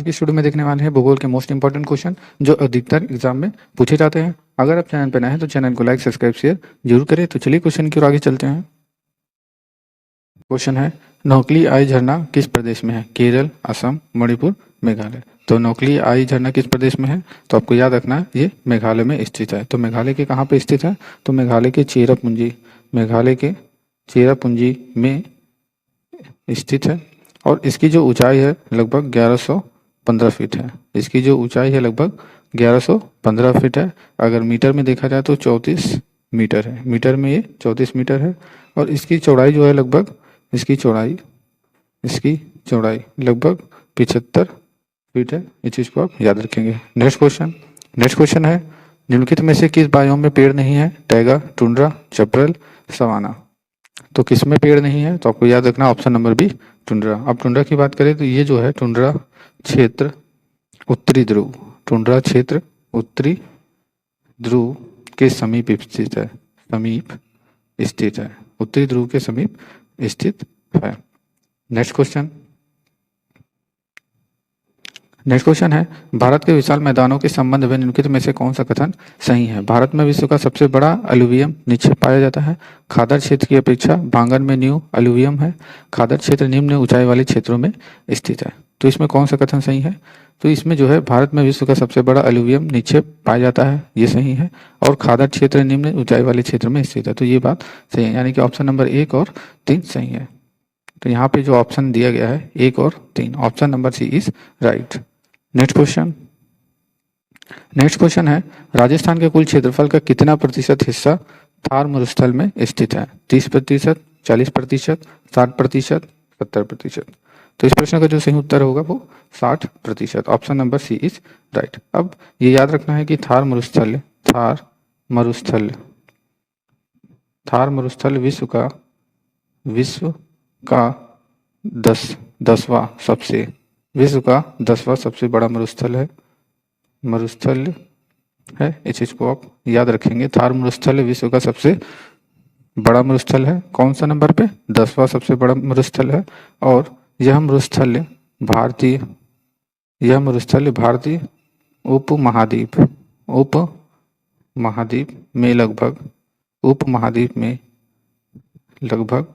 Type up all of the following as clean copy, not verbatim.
आज की इस वीडियो में देखने वाले हैं भूगोल के मोस्ट इंपॉर्टेंट क्वेश्चन जो अधिकतर एग्जाम में पूछे जाते हैं। अगर आप चैनल पर नए हैं तो चैनल को लाइक सब्सक्राइब शेयर जरूर करें। तो चलिए क्वेश्चन की ओर आगे चलते हैं। क्वेश्चन है, नोकली आई झरना किस प्रदेश में है? केरल, असम, मणिपुर, मेघालय। तो नोकली आई झरना किस प्रदेश में है? तो आपको याद रखना है ये मेघालय में स्थित है। तो मेघालय के कहाँ पे स्थित है? तो मेघालय के चेरापूंजी में स्थित है और इसकी जो ऊंचाई है लगभग 1115 फीट है। इसकी जो ऊंचाई है लगभग 1115 फीट है। अगर मीटर में देखा जाए तो 34 मीटर है। मीटर में ये 34 मीटर है और इसकी चौड़ाई जो है लगभग इसकी चौड़ाई लगभग 75 फीट है। इस चीज़ को आप याद रखेंगे। नेक्स्ट क्वेश्चन है, निम्नलिखित में से किस बायोम में पेड़ नहीं है? Taiga, tundra, chaparral, savanna. तो किस में पेड़ नहीं है? तो आपको याद रखना ऑप्शन नंबर बी टुंड्रा। अब टुंड्रा की बात करें तो ये जो है टुंड्रा क्षेत्र उत्तरी ध्रुव के समीप स्थित है। उत्तरी ध्रुव के समीप स्थित है। नेक्स्ट क्वेश्चन है, भारत के विशाल मैदानों के संबंध में निम्नलिखित में से कौन सा कथन सही है? भारत में विश्व का सबसे बड़ा अलुवियम निक्षेप पाया जाता है। खादर क्षेत्र की अपेक्षा बांगन में न्यू अलुवियम है। खादर क्षेत्र निम्न ऊंचाई वाले क्षेत्रों में स्थित है। तो इसमें कौन सा कथन सही है? तो इसमें जो है भारत में विश्व का सबसे बड़ा अलुवियम निक्षेप पाया जाता है, ये सही है। और खादर क्षेत्र निम्न ऊंचाई वाले क्षेत्र में स्थित है। तो ये बात सही है, यानी कि ऑप्शन नंबर 1 और 3 सही है। तो यहाँ पे जो ऑप्शन दिया गया है 1 और 3, option number C is right. Next question है, राजस्थान के कुल क्षेत्रफल का कितना प्रतिशत हिस्सा थार मरुस्थल में स्थित है? 30%, 40%, 60%, 70%। तो इस प्रश्न का जो सही उत्तर होगा वो 60%, option number C is right. अब ये याद रखना है कि थार मरुस्थल विश्व का 10वां सबसे बड़ा मरुस्थल है। इस चीज को आप याद रखेंगे। थार मरुस्थल विश्व का सबसे बड़ा मरुस्थल है। कौन सा नंबर पे? 10वां सबसे बड़ा मरुस्थल है। और यह मरुस्थल भारतीय उपमहाद्वीप में लगभग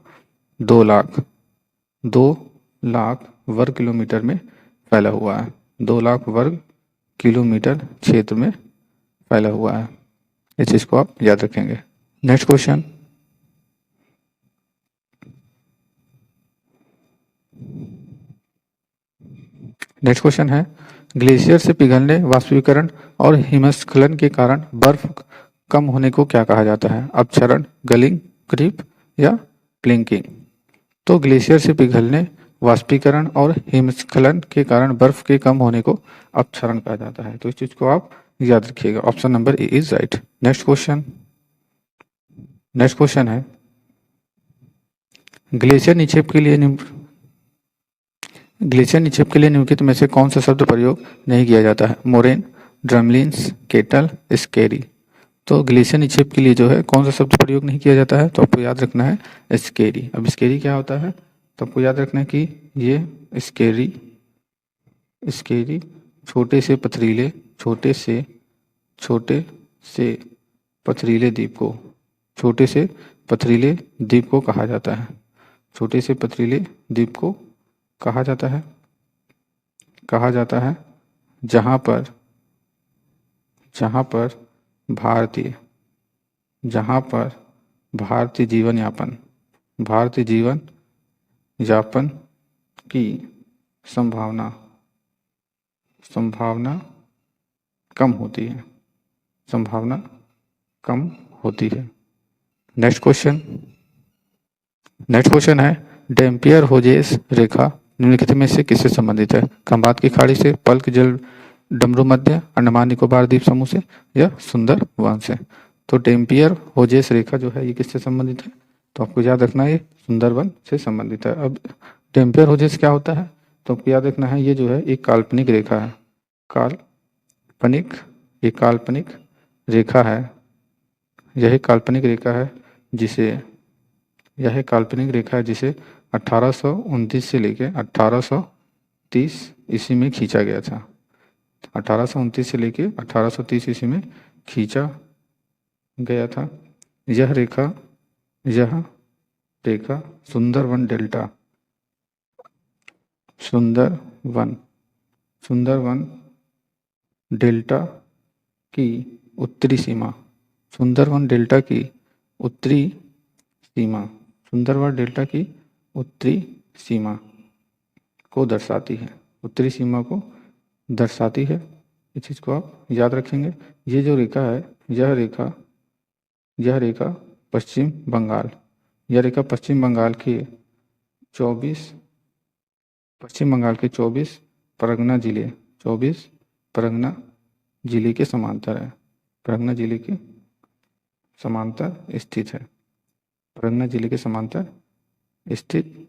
2 लाख वर्ग किलोमीटर में फैला हुआ है। 2 लाख वर्ग किलोमीटर क्षेत्र में फैला हुआ है। इस चीज को आप याद रखेंगे। नेक्स्ट क्वेश्चन है, ग्लेशियर से पिघलने, वाष्पीकरण और हिमस्खलन के कारण बर्फ कम होने को क्या कहा जाता है? अपक्षरण, गलिंग, क्रीप या प्लिंकिंग। तो ग्लेशियर से पिघलने, वाष्पीकरण और हिमस्खलन के कारण बर्फ के कम होने को अपक्षरण कहा जाता है। तो इस चीज को आप याद रखिएगा, option number A is right. Next question है, ग्लेशियर निक्षेप के लिए निम्नलिखित में से कौन सा शब्द प्रयोग नहीं किया जाता है? Moraine, drumlins, kettle, esker. तो ग्लेशियर निक्षेप के लिए जो है कौन सा शब्द प्रयोग नहीं किया जाता है? तो आपको याद रखना है स्केरी। अब स्केरी क्या होता है? तो आपको याद रखना है कि ये स्केरी छोटे से पथरीले द्वीप को कहा जाता है। छोटे से पथरीले द्वीप को कहा जाता है जहां पर भारतीय जीवन यापन की संभावना कम होती है। नेक्स्ट क्वेश्चन है, डैम्पियर होजेस रेखा निम्नलिखित में से किससे संबंधित है? खंबात की खाड़ी से, पल्क जल डमरू मध्य, अंडमान निकोबार द्वीप समूह से या सुंदरवन से। तो डैम्पियर होजेस रेखा जो है ये किससे संबंधित है? तो आपको याद रखना है ये सुंदरवन से संबंधित है। अब डैम्पियर होजेस क्या होता है? तो आपको याद रखना है ये जो है एक काल्पनिक रेखा है। काल्पनिक रेखा है जिसे 1829 से लेकर 1800 ईस्वी में खींचा गया था। 1829 से लेके 1830 ईस्वी में खींचा गया था। यह रेखा सुंदरवन डेल्टा सुंदरवन डेल्टा की उत्तरी सीमा सुंदरवन डेल्टा की उत्तरी सीमा को दर्शाती है। उत्तरी सीमा को दर्शाती है। इस चीज़ को आप याद रखेंगे। ये जो रेखा है, यह रेखा पश्चिम बंगाल के 24 परगना जिले के समांतर है। परगना जिले के समांतर स्थित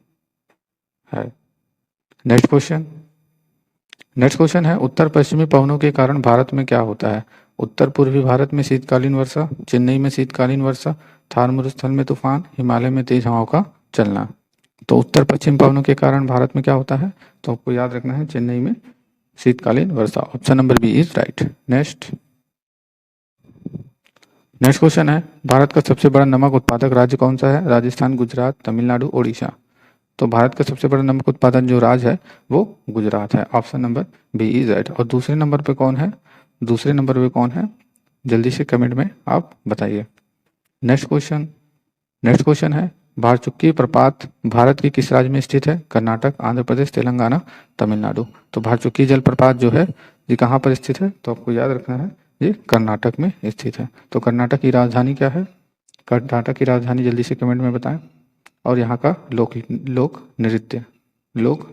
है। नेक्स्ट क्वेश्चन है, उत्तर पश्चिमी पवनों के कारण भारत में क्या होता है? उत्तर पूर्वी भारत में शीतकालीन वर्षा, चेन्नई में शीतकालीन वर्षा, थार मरुस्थल में तूफान, हिमालय में तेज हवाओं का चलना। तो उत्तर पश्चिम पवनों के कारण भारत में क्या होता है? तो आपको याद रखना है चेन्नई में शीतकालीन वर्षा। Option number B is right. Next question है, भारत का सबसे बड़ा नमक उत्पादक राज्य कौन सा है? राजस्थान, गुजरात, तमिलनाडु, ओडिशा। तो भारत का सबसे बड़ा नमक उत्पादन जो राज्य है वो गुजरात है। Option number B is right. और दूसरे नंबर पे कौन है? जल्दी से कमेंट में आप बताइए। नेक्स्ट क्वेश्चन है, भारचुक्की प्रपात भारत के किस राज्य में स्थित है? कर्नाटक, आंध्र प्रदेश, तेलंगाना, तमिलनाडु। तो भारचुक्की जलप्रपात जो है ये कहाँ पर स्थित है? तो आपको याद रखना है ये कर्नाटक में स्थित है। तो कर्नाटक की राजधानी क्या है? कर्नाटक की राजधानी जल्दी से कमेंट में बताएं। और यहाँ का लोक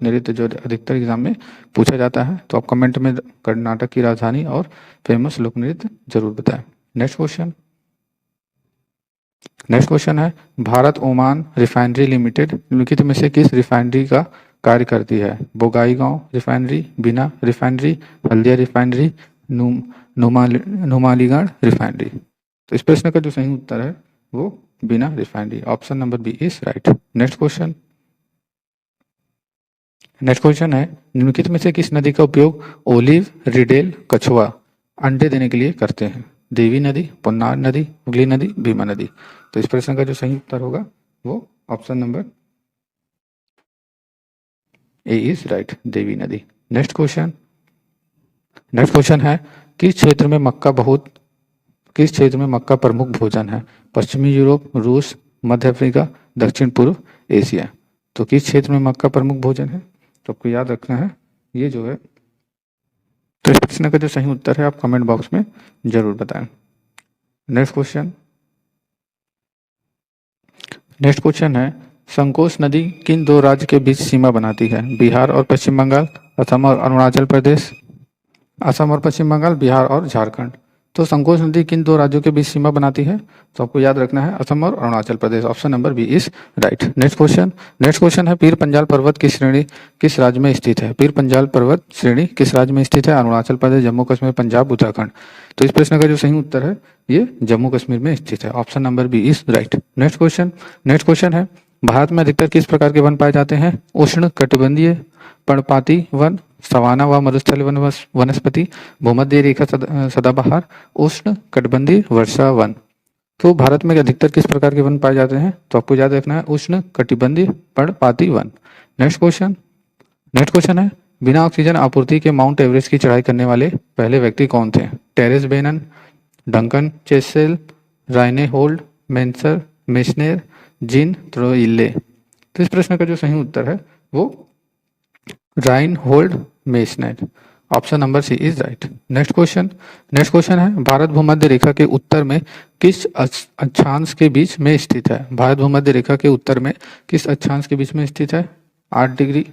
नृत्य जो अधिकतर एग्जाम में पूछा जाता है, तो आप कमेंट में कर्नाटक की राजधानी और फेमस लोक नृत्य जरूर बताएं। नेक्स्ट क्वेश्चन है, भारत ओमान रिफाइनरी लिमिटेड निम्नलिखित में से किस रिफाइनरी का कार्य करती है? बोगाईगांव रिफाइनरी, बिना refinery, Haldia refinery, Numaligarh refinery. तो इस प्रश्न का जो सही उत्तर है वो Bina refinery. Option number B is right. Next question है, निम्नलिखित में से किस नदी का उपयोग ओलिव, रिडेल, कछुआ अंडे देने के लिए करते हैं? देवी नदी, पुन्नार नदी, हुगली नदी, भीमा नदी। तो इस प्रश्न का जो सही उत्तर होगा वो option number A is right, Devi नदी। नेक्स्ट क्वेश्चन है, किस क्षेत्र में मक्का प्रमुख भोजन है? पश्चिमी यूरोप, रूस, मध्य अफ्रीका, दक्षिण पूर्व एशिया। तो किस क्षेत्र में मक्का प्रमुख भोजन है? तो आपको याद रखना है ये जो है। तो इस प्रश्न का जो सही उत्तर है आप कमेंट बॉक्स में जरूर बताएं। नेक्स्ट क्वेश्चन है, संकोच नदी किन दो राज्य के बीच सीमा बनाती है? बिहार और पश्चिम बंगाल, असम और अरुणाचल प्रदेश, असम और पश्चिम बंगाल, बिहार और झारखंड। तो संकोच नदी किन दो राज्यों के बीच सीमा बनाती है? तो आपको याद रखना है असम और Arunachal Pradesh. Option number B is right. Next question है, पीर पंजाल पर्वत की श्रेणी किस राज्य में स्थित है? पीर पंजाल पर्वत श्रेणी किस राज्य में स्थित है? अरुणाचल प्रदेश, जम्मू कश्मीर, पंजाब, उत्तराखंड। तो इस प्रश्न का जो सही उत्तर है ये जम्मू कश्मीर में स्थित है। Option number B is right. Next question है, भारत में अधिकतर किस प्रकार के वन पाए जाते हैं? उष्ण कटिबंधीय पर्णपाती वन, सवाना व मरुस्थल वनस्पति, भूमध्य रेखा सदाबहार, उष्ण कटिबंधीय वर्षा वन। तो भारत में अधिकतर किस प्रकार के वन पाए जाते हैं? तो आपको याद रखना है उष्ण कटिबंधीय पर्णपाती वन। नेक्स्ट क्वेश्चन है, बिना ऑक्सीजन आपूर्ति के माउंट एवरेस्ट की चढ़ाई करने वाले पहले व्यक्ति कौन थे? Terence Bannon, Duncan Chessell, Reinhold, Messner, Jean Troillet. तो इस प्रश्न का जो सही उत्तर है वो Reinhold Messner. Option number C is right. Next question है, भारत भूमध्य रेखा के उत्तर में किस अक्षांश के बीच में स्थित है? भारत भूमध्य रेखा के उत्तर में किस अक्षांश के बीच में स्थित है? 8 डिग्री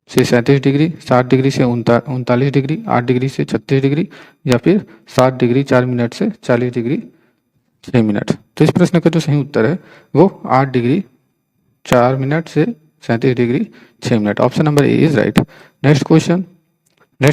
से 37 डिग्री, 7 डिग्री से 39 डिग्री, 8 डिग्री से 36 डिग्री, या फिर 7 डिग्री 4 मिनट से 40 डिग्री 6 मिनट। तो इस प्रश्न का जो सही उत्तर है वो 8 डिग्री 4 मिनट से 37 degree 6 minute. Option number A is right. Next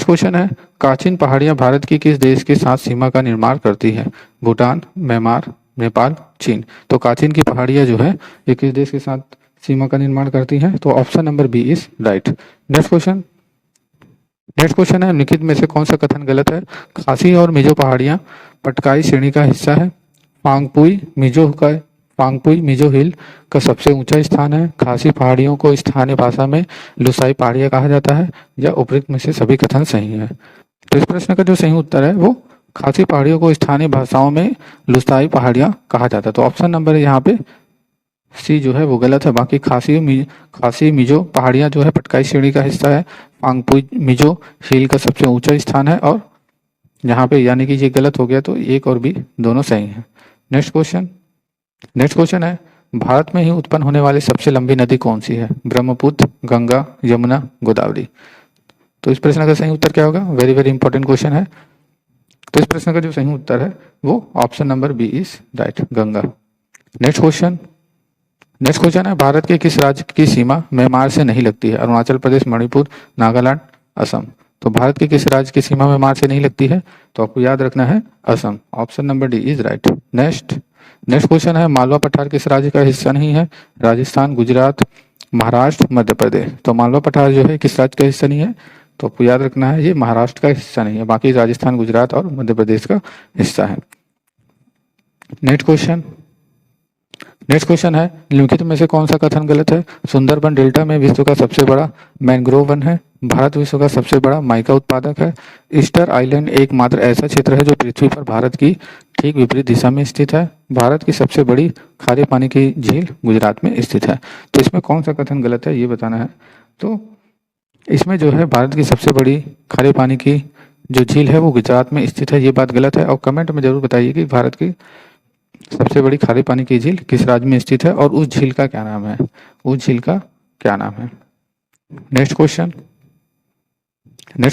question है, काचिन पहाड़ियां भारत की किस देश के साथ सीमा का निर्माण करती है? भूटान, म्यांमार, नेपाल, चीन। तो काचिन की पहाड़ियां जो है ये किस देश के साथ सीमा का निर्माण करती हैं? तो option number B is right. Next question है, निम्नलिखित में से कौन सा कथन गलत है? खासी और मिजो पहाड़ियां पटकाई श्रेणी का हिस्सा है। फांगपुई मिजो हिल का सबसे ऊंचा स्थान है। खासी पहाड़ियों को स्थानीय भाषा में लुसाई पहाड़ियां कहा जाता है, या उपरोक्त में से सभी कथन सही है? तो इस प्रश्न का जो सही उत्तर है वो खासी पहाड़ियों को स्थानीय भाषाओं में लुसाई पहाड़ियां कहा जाता है। तो ऑप्शन नंबर यहाँ पे सी जो है वो गलत है। बाकी खासी मिजो पहाड़ियां जो है पटकाई श्रेणी का हिस्सा है। फांगपुई मिजो हिल का सबसे ऊंचा स्थान है, और यहाँ पे यानी कि ये गलत हो गया, तो एक और बी दोनों सही है। नेक्स्ट क्वेश्चन है, भारत में ही उत्पन्न होने वाली सबसे लंबी नदी कौन सी है? ब्रह्मपुत्र, गंगा, यमुना, गोदावरी। तो इस प्रश्न का सही उत्तर क्या होगा? वेरी वेरी इंपॉर्टेंट क्वेश्चन है। तो इस प्रश्न का जो सही उत्तर है वो option number B is right, Ganga. Next question है, भारत के किस राज्य की सीमा म्यांमार से नहीं लगती है? अरुणाचल प्रदेश, मणिपुर, नागालैंड, असम। तो भारत के किस राज्य की सीमा म्यांमार से नहीं लगती है? तो आपको याद रखना है Assam. Option number D is right. Next question है, मालवा पठार किस राज्य का हिस्सा नहीं है? राजस्थान, गुजरात, महाराष्ट्र, मध्य प्रदेश। तो मालवा पठार जो है किस राज्य का हिस्सा नहीं है? तो आपको याद रखना है ये महाराष्ट्र का हिस्सा नहीं है, बाकी राजस्थान, गुजरात और मध्य प्रदेश का हिस्सा है। नेक्स्ट क्वेश्चन है, निम्नलिखित में से कौन सा कथन गलत है? सुंदरबन डेल्टा में विश्व का सबसे बड़ा मैंग्रोव वन है। भारत विश्व का सबसे बड़ा माइका उत्पादक है। ईस्टर आइलैंड एकमात्र ऐसा क्षेत्र है जो पृथ्वी पर भारत की ठीक विपरीत दिशा में स्थित है। भारत की सबसे बड़ी खारे पानी की झील गुजरात में स्थित है। तो इसमें कौन सा कथन गलत है ये बताना है। तो इसमें जो है भारत की सबसे बड़ी खारे पानी की जो झील है वो गुजरात में स्थित है, ये बात गलत है। और कमेंट में जरूर बताइए कि भारत की सबसे बड़ी खारे पानी की झील किस राज्य में स्थित है और उस झील का क्या नाम है। नेक्स्ट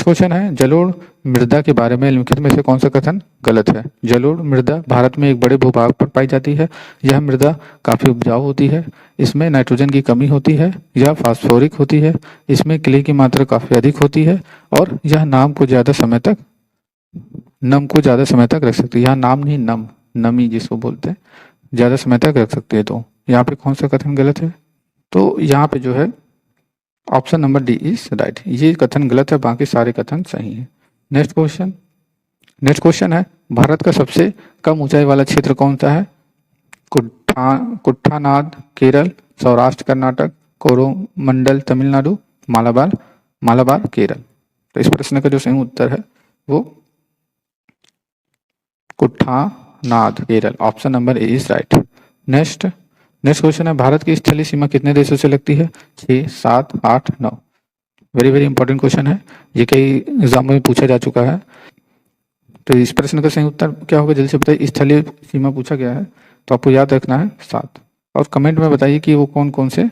क्वेश्चन है, जलोढ़ मृदा के बारे में निम्नलिखित में से कौन सा कथन गलत है? जलोढ़ मृदा भारत में एक बड़े भूभाग पर पाई जाती है। यह मृदा काफी उपजाऊ होती है। इसमें नाइट्रोजन की कमी होती है या फास्फोरिक होती है। इसमें क्ले की मात्रा काफी अधिक होती है, और यह नम को ज्यादा समय तक रख सकती है। यहाँ नाम नहीं, नमी जिसको बोलते हैं, ज्यादा समय तक रख सकते हैं। तो यहाँ पे कौन सा कथन गलत है? तो यहाँ पे जो है option number D is right, ये कथन गलत है, बाकी सारे कथन सही है। नेक्स्ट क्वेश्चन है, भारत का सबसे कम ऊंचाई वाला क्षेत्र कौन सा है? कुट्टानाद केरल, सौराष्ट्र कर्नाटक, कोरोमंडल तमिलनाडु, मालाबार केरल। तो इस प्रश्न का जो सही उत्तर है वो Kuttanad Kerala. Option number A is right. Next question है, भारत की स्थलीय सीमा कितने देशों से लगती है? 6, 7, 8, 9। वेरी वेरी इंपॉर्टेंट क्वेश्चन है, ये कई एग्जाम में पूछा जा चुका है। तो इस प्रश्न का सही उत्तर क्या होगा, जल्दी से बताइए। स्थलीय सीमा पूछा गया है तो आपको याद रखना है 7। और कमेंट में बताइए कि वो कौन कौन से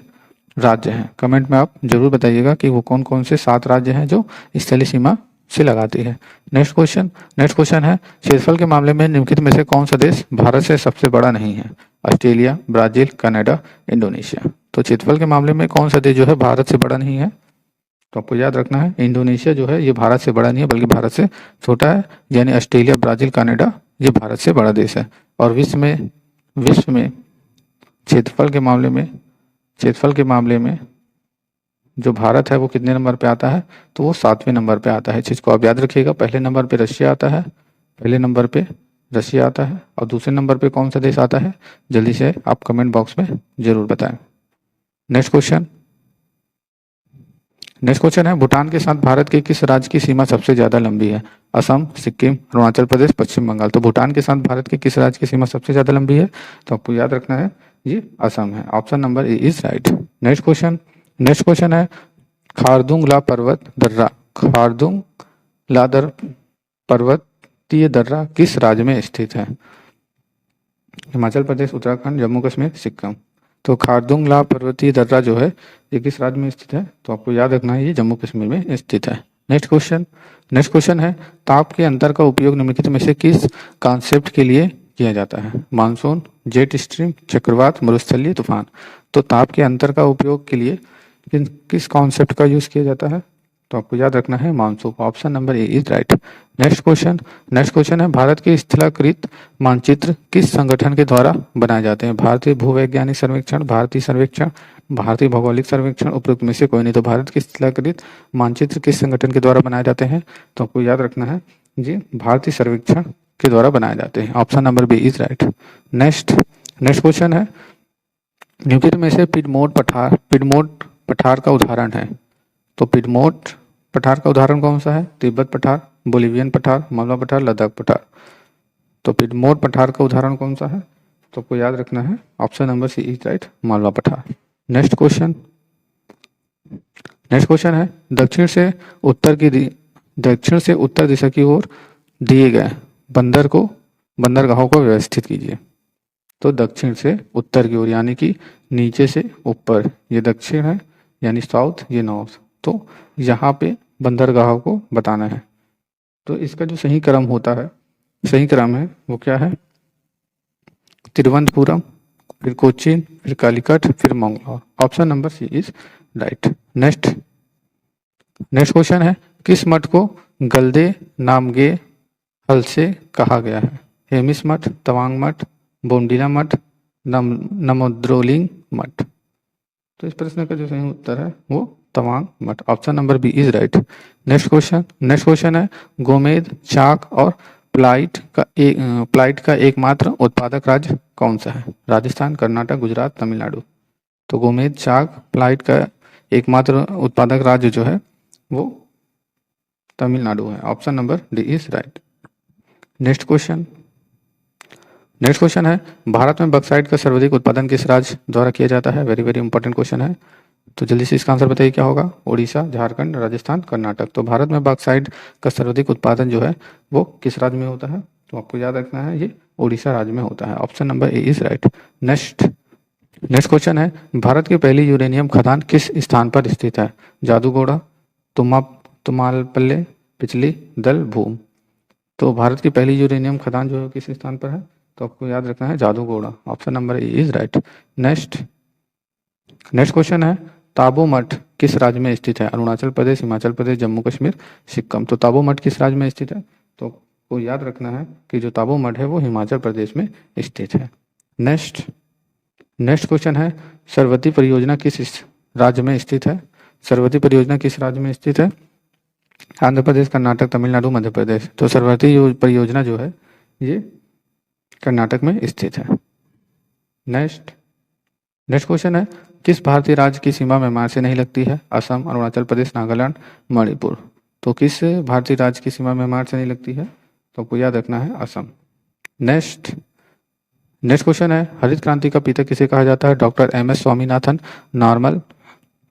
राज्य हैं। कमेंट में आप जरूर बताइएगा कि वो कौन कौन से 7 राज्य हैं जो स्थलीय सीमा से लगाती है। नेक्स्ट क्वेश्चन है, क्षेत्रफल के मामले में निम्नलिखित में से कौन सा देश भारत से सबसे बड़ा नहीं है? Australia, Brazil, Canada, Indonesia. तो क्षेत्रफल के मामले में कौन सा देश जो है भारत से बड़ा नहीं है? तो आपको याद रखना है इंडोनेशिया जो है ये भारत से बड़ा नहीं है, बल्कि भारत से छोटा है। यानी ऑस्ट्रेलिया, ब्राजील, कनाडा ये भारत से बड़ा देश है। और विश्व में क्षेत्रफल के मामले में जो भारत है वो कितने नंबर पे आता है? तो वो 7वें नंबर पे आता है। इस चीज को आप याद रखिएगा। पहले नंबर पे रशिया आता है, और दूसरे नंबर पे कौन सा देश आता है? जल्दी से आप कमेंट बॉक्स में जरूर बताएं। नेक्स्ट क्वेश्चन है, भूटान के साथ भारत के किस राज्य की सीमा सबसे ज्यादा लंबी है? असम, सिक्किम, अरुणाचल प्रदेश, पश्चिम बंगाल। तो भूटान के साथ भारत के किस राज्य की सीमा सबसे ज्यादा लंबी है? तो आपको याद रखना है ये असम है। Option number A is right. Next question है, खारदुंग ला पर्वतीय दर्रा किस राज्य में स्थित है? हिमाचल प्रदेश, उत्तराखंड, जम्मू कश्मीर, सिक्किम। तो खारदुंग ला पर्वतीय दर्रा जो है ये किस राज्य में स्थित है? तो आपको याद रखना है ये जम्मू कश्मीर में स्थित है। नेक्स्ट क्वेश्चन है, ताप के अंतर का उपयोग निम्नलिखित में से किस कॉन्सेप्ट के लिए किया जाता है? मानसून, जेट स्ट्रीम, चक्रवात, मरुस्थलीय, तूफान। तो ताप के अंतर का उपयोग के लिए किस कॉन्सेप्ट का यूज किया जाता है? तो आपको याद रखना है Himanshu. Option number A is right. Next question है भारत के स्थलाकृत मानचित्र किस संगठन के द्वारा बनाए जाते हैं? भारतीय भूवैज्ञानिक सर्वेक्षण, भारतीय सर्वेक्षण, भारतीय भौगोलिक सर्वेक्षण, उपरोक्त में से कोई नहीं। तो भारत के स्थलाकृत मानचित्र किस संगठन के द्वारा बनाए जाते हैं? तो आपको याद रखना है जी भारतीय सर्वेक्षण के द्वारा बनाए जाते हैं। Option number B is right. Next question है निम्नलिखित में से पिडमोट पठार का उदाहरण है। तो पिडमोट पठार का उदाहरण कौन सा है? तिब्बत पठार, बोलिवियन पठार, मालवा पठार, लद्दाख पठार। तो पिडमोट पठार का उदाहरण कौन सा है? तो आपको याद रखना है option number C is right, Malwa पठार। नेक्स्ट क्वेश्चन है दक्षिण से उत्तर दिशा की ओर दिए गए बंदरगाहों को व्यवस्थित कीजिए। तो दक्षिण से उत्तर की ओर यानी कि नीचे से ऊपर, ये दक्षिण है यानी साउथ, ये नॉर्थ। तो यहाँ पे बंदरगाहों को बताना है। तो इसका जो सही क्रम है वो क्या है? तिरुवनंतपुरम, फिर कोचीन, फिर कालीकट, फिर Mangalore. Option number C is right. Next question है किस मठ को गलदे नामगे हल से कहा गया है? हेमिस मठ, तवांग मठ, बोमडिला मठ, नमोद्रोलिंग मठ। तो इस प्रश्न का जो सही उत्तर है वो तवांग मठ। Option number B is right. Next question है गोमेद, चाक और प्लाइट का एकमात्र उत्पादक राज्य कौन सा है? राजस्थान, कर्नाटक, गुजरात, तमिलनाडु। तो गोमेद, चाक, प्लाइट का एकमात्र उत्पादक राज्य जो है वो तमिलनाडु है। Option number D is right. Next question है भारत में बक्साइट का सर्वाधिक उत्पादन किस राज्य द्वारा किया जाता है? वेरी वेरी इंपॉर्टेंट क्वेश्चन है। तो जल्दी से इसका आंसर बताइए क्या होगा? उड़ीसा, झारखंड, राजस्थान, कर्नाटक। तो भारत में बक्साइट का सर्वाधिक उत्पादन जो है वो किस राज्य में होता है? तो आपको याद रखना है ये उड़ीसा राज्य में होता है। Option number A is right. Next question है भारत की पहली यूरेनियम खदान किस स्थान पर स्थित है? जादूगोड़ा, तुमालपल्ले, पिछली दल, भूम। तो भारत की पहली यूरेनियम खदान जो है किस स्थान पर है? तो आपको याद रखना है Jaduguda. Option number A is right. Next question है ताबो मठ किस राज्य में स्थित है? अरुणाचल प्रदेश, हिमाचल प्रदेश, जम्मू कश्मीर, सिक्किम। तो ताबो मठ किस राज्य में स्थित है? तो आपको याद रखना है कि जो ताबो मठ है वो हिमाचल प्रदेश में स्थित है। नेक्स्ट क्वेश्चन है सरवती परियोजना किस राज्य में स्थित है? सरवती परियोजना किस राज्य में स्थित है? आंध्र प्रदेश, कर्नाटक, तमिलनाडु, मध्य प्रदेश। तो सरवती परियोजना जो है ये कर्नाटक में स्थित है। नेक्स्ट क्वेश्चन है किस भारतीय राज्य की सीमा म्यांमार से नहीं लगती है? असम, अरुणाचल प्रदेश, नागालैंड, मणिपुर। तो किस भारतीय राज्य की सीमा म्यांमार से नहीं लगती है? तो आपको याद रखना है असम। नेक्स्ट क्वेश्चन है हरित क्रांति का पिता किसे कहा जाता है? Doctor M S. Swaminathan,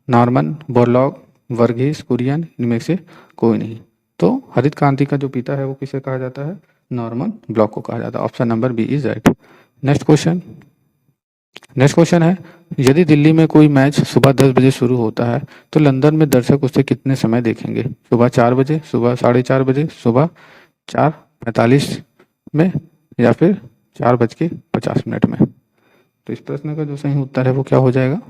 Norman Borlaug, Verghese Kurien, इनमें से कोई नहीं। तो हरित क्रांति का जो पिता है वो किसे कहा जाता है? नॉर्मन ब्लॉक को कहा जाता है। Option number B is right. Next question है यदि दिल्ली में कोई मैच सुबह 10 बजे शुरू होता है तो लंदन में दर्शक उसे कितने समय देखेंगे? सुबह 4 बजे, सुबह 4:30 बजे, सुबह 4:45 में, या फिर 4:50 में। तो इस प्रश्न का जो सही उत्तर है वो क्या हो जाएगा?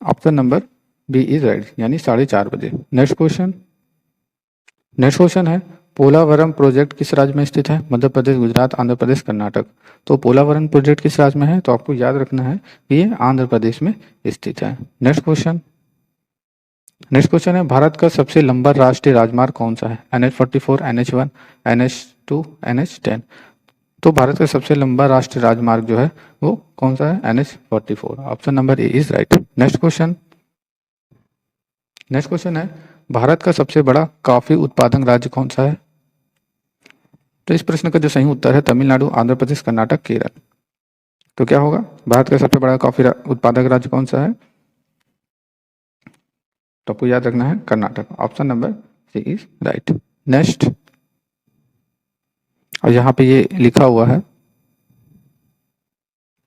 Option number B is right, यानी 4:30 बजे। नेक्स्ट क्वेश्चन है पोलावरम प्रोजेक्ट किस राज्य में स्थित है? मध्य प्रदेश, गुजरात, आंध्र प्रदेश, कर्नाटक। तो पोलावरम प्रोजेक्ट किस राज्य में है? तो आपको याद रखना है कि ये आंध्र प्रदेश में स्थित है। नेक्स्ट क्वेश्चन है भारत का सबसे लंबा राष्ट्रीय राजमार्ग कौन सा है? NH-44, NH-1, NH-2, NH-10। तो भारत का सबसे लंबा राष्ट्रीय राजमार्ग जो है वो कौन सा है? NH-44। Option number A is right. Next question है भारत का सबसे बड़ा कॉफी उत्पादक राज्य कौन सा है? तो इस प्रश्न का जो सही उत्तर है तमिलनाडु, आंध्र प्रदेश, कर्नाटक, केरल। तो क्या होगा? भारत का सबसे बड़ा कॉफी उत्पादक राज्य कौन सा है? तो आपको याद रखना है Karnataka. Option number C is right. Next, और यहाँ पे ये लिखा हुआ है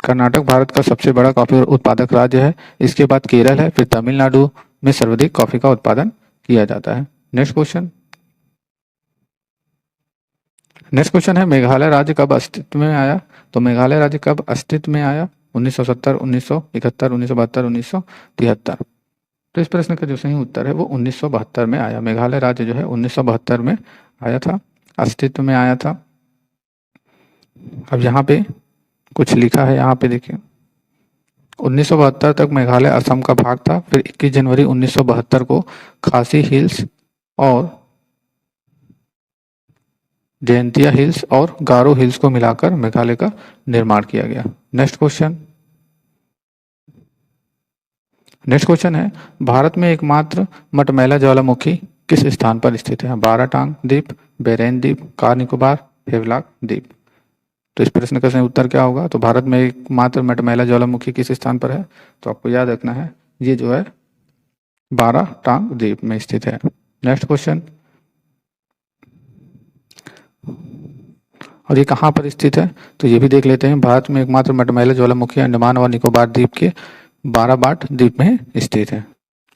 कर्नाटक भारत का सबसे बड़ा कॉफी उत्पादक राज्य है, इसके बाद केरल है, फिर तमिलनाडु में सर्वाधिक कॉफी का उत्पादन किया जाता है। नेक्स्ट क्वेश्चन है मेघालय राज्य कब अस्तित्व में आया? तो मेघालय राज्य कब अस्तित्व में आया? 1970, 1971, 1972, 1973। तो इस प्रश्न का जो सही उत्तर है वो 1972 में आया। मेघालय राज्य जो है 1972 में आया था, अस्तित्व में आया था। अब यहाँ पे कुछ लिखा है, यहाँ पे देखिए 1972 तक मेघालय असम का भाग था। फिर 21 जनवरी 1972 को खासी हिल्स और जयंतिया हिल्स और गारो हिल्स को मिलाकर मेघालय का निर्माण किया गया। नेक्स्ट क्वेश्चन है, भारत में एकमात्र मटमैला ज्वालामुखी किस स्थान पर स्थित है? बाराटांग द्वीप, बेरेन द्वीप, कार निकोबार, हेवलॉक द्वीप। तो इस प्रश्न का सही उत्तर क्या होगा? तो भारत में एकमात्र मटमैला ज्वालामुखी किस स्थान पर है? तो आपको याद रखना है ये जो है बाराटांग द्वीप में स्थित है। नेक्स्ट क्वेश्चन, और ये कहाँ पर स्थित है? तो ये भी देख लेते हैं। भारत में एकमात्र मटमैला ज्वालामुखी अंडमान और निकोबार द्वीप के बाराबाट द्वीप में स्थित है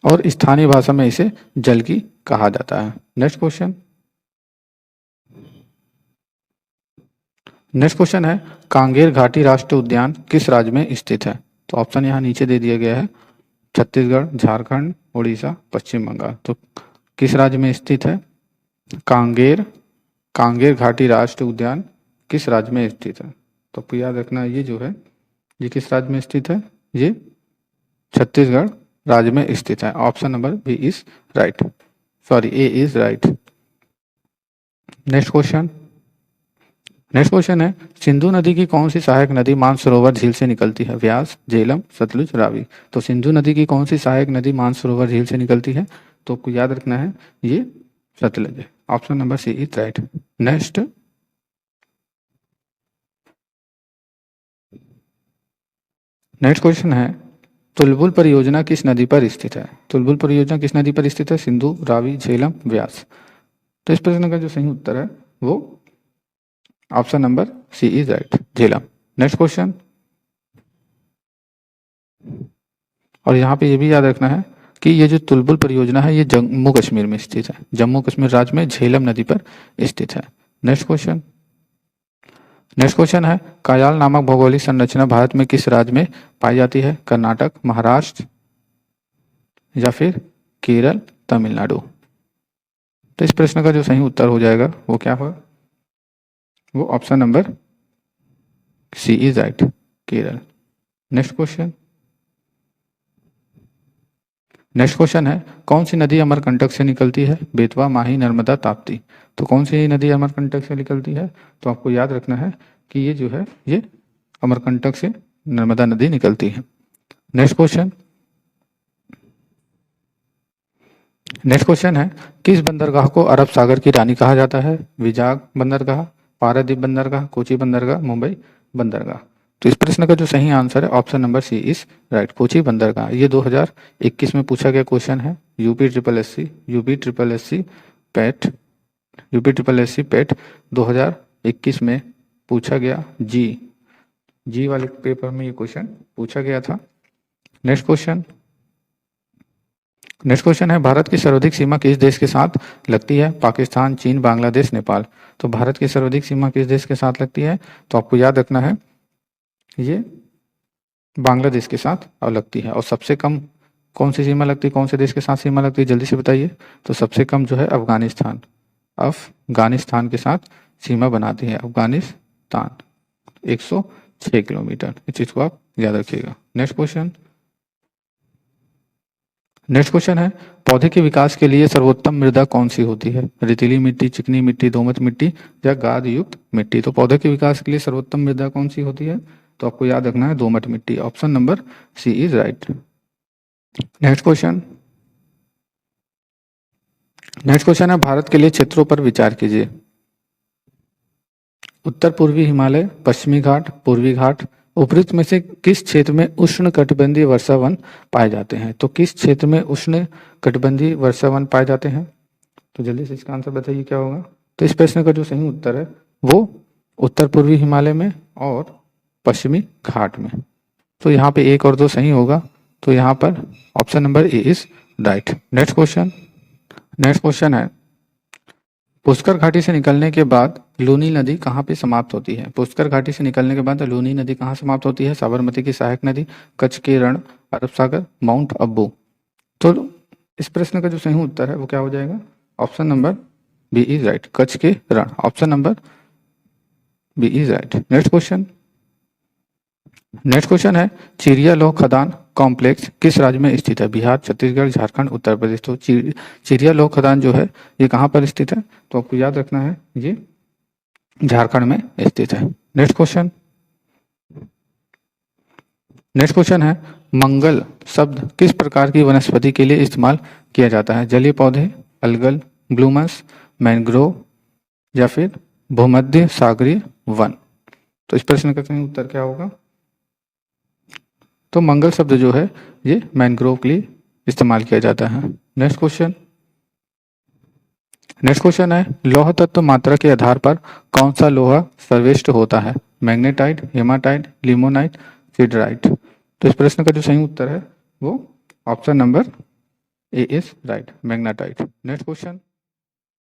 और स्थानीय भाषा में इसे जलकी कहा जाता है। नेक्स्ट क्वेश्चन है, कांगेर घाटी राष्ट्रीय उद्यान किस राज्य में स्थित है? तो ऑप्शन यहाँ नीचे दे दिया गया है, छत्तीसगढ़, झारखंड, उड़ीसा, पश्चिम बंगाल। तो किस राज्य में स्थित है? कांगेर घाटी राष्ट्रीय उद्यान किस राज्य में स्थित है? तो आपको याद रखना ये जो है ये किस राज्य में स्थित है? ये छत्तीसगढ़ राज्य में स्थित है। Option number B is right, sorry A is right. Next question है, सिंधु नदी की कौन सी सहायक नदी मानसरोवर झील से निकलती है? व्यास, झेलम, सतलुज, रावी। तो सिंधु नदी की कौन सी सहायक नदी मानसरोवर झील से निकलती है? तो आपको याद रखना है ये सतलुज है। Option number C is right. Next question है, तुलबुल परियोजना किस नदी पर स्थित है? तुलबुल परियोजना किस नदी पर स्थित है? सिंधु, रावी, झेलम, व्यास। तो इस प्रश्न का जो सही उत्तर है वो option number C is right, Jhelum. Next question, और यहाँ पे ये भी याद रखना है कि ये जो तुलबुल परियोजना है ये जम्मू कश्मीर में स्थित है। जम्मू कश्मीर राज्य में झेलम नदी पर स्थित है। नेक्स्ट क्वेश्चन है, कायाल नामक भौगोलिक संरचना भारत में किस राज्य में पाई जाती है? कर्नाटक, महाराष्ट्र या फिर केरल, तमिलनाडु। तो इस प्रश्न का जो सही उत्तर हो जाएगा वो क्या होगा? वो option number C is right, Kerala. Next question है, कौन सी नदी अमरकंटक से निकलती है? बेतवा, माही, नर्मदा, ताप्ती। तो कौन सी नदी अमरकंटक से निकलती है? तो आपको याद रखना है कि ये जो है ये अमरकंटक से नर्मदा नदी निकलती है। नेक्स्ट क्वेश्चन है, किस बंदरगाह को अरब सागर की रानी कहा जाता है? विजाग बंदरगाह, पारादीप बंदरगाह, कोची बंदरगाह, मुंबई बंदरगाह। तो इस प्रश्न का जो सही आंसर है option number C is right, Kochi बंदरगाह। ये 2021 में पूछा गया क्वेश्चन है। UP triple S C PET 2021 में पूछा गया। जी वाले पेपर में ये क्वेश्चन पूछा गया था। नेक्स्ट क्वेश्चन है, भारत की सर्वाधिक सीमा किस देश के साथ लगती है? पाकिस्तान, चीन, बांग्लादेश, नेपाल। तो भारत की सर्वाधिक सीमा किस देश के साथ लगती है? तो आपको याद रखना है ये बांग्लादेश के साथ अब लगती है। और सबसे कम कौन सी सीमा लगती है, कौन से देश के साथ सीमा लगती है, जल्दी से बताइए। तो सबसे कम जो है अफगानिस्तान के साथ सीमा बनाती है। अफगानिस्तान 106 किलोमीटर। इस चीज को आप याद रखिएगा। नेक्स्ट क्वेश्चन है, पौधे के विकास के लिए सर्वोत्तम मृदा कौन सी होती है? रेतीली मिट्टी, चिकनी मिट्टी, दोमट मिट्टी या गाद युक्त मिट्टी। तो पौधे के विकास के लिए सर्वोत्तम मृदा कौन सी होती है? तो आपको याद रखना है दोमट मिट्टी। Option number C is right. Next question है, भारत के लिए क्षेत्रों पर विचार कीजिए। उत्तर पूर्वी हिमालय, पश्चिमी घाट, पूर्वी घाट। उपरोक्त में से किस क्षेत्र में उष्ण कटिबंधीय वर्षा वन पाए जाते हैं? तो किस क्षेत्र में उष्ण कटिबंधीय वर्षा वन पाए जाते हैं? तो जल्दी से इसका आंसर बताइए क्या होगा। तो इस प्रश्न का जो सही उत्तर है वो उत्तर पूर्वी हिमालय में और पश्चिमी घाट में। तो यहाँ पे 1 और 2 सही होगा। तो यहाँ पर option number A is right. Next question है, पुष्कर घाटी से निकलने के बाद लूनी नदी कहाँ पे समाप्त होती है? पुष्कर घाटी से निकलने के बाद लूनी नदी कहाँ समाप्त होती है? साबरमती की सहायक नदी, कच्छ के रण, अरब सागर, माउंट अब्बू। तो इस प्रश्न का जो सही उत्तर है वो क्या हो जाएगा? Option number B is right, Kutch के Rann. Option number B is right. Next question है चिड़िया लोह खदान कॉम्प्लेक्स किस राज्य में स्थित है? बिहार, छत्तीसगढ़, झारखंड, उत्तर प्रदेश। तो चिड़िया लोह खदान जो है ये कहाँ पर स्थित है? तो आपको याद रखना है ये झारखंड में स्थित है। नेक्स्ट क्वेश्चन है मंगल शब्द किस प्रकार की वनस्पति के लिए इस्तेमाल किया जाता है? जलीय पौधे, अलगल, ब्लूमस, मैंग्रोव या फिर भूमध्य सागरीय वन। तो इस प्रश्न का सही उत्तर क्या होगा? तो मंगल शब्द जो है ये मैंग्रोव के लिए इस्तेमाल किया जाता है। नेक्स्ट क्वेश्चन है लौह तत्व मात्रा के आधार पर कौन सा लोहा सर्वश्रेष्ठ होता है? Magnetite, haematite, limonite, सिडराइट। तो इस प्रश्न का जो सही उत्तर है वो option number A is right, magnetite. Next question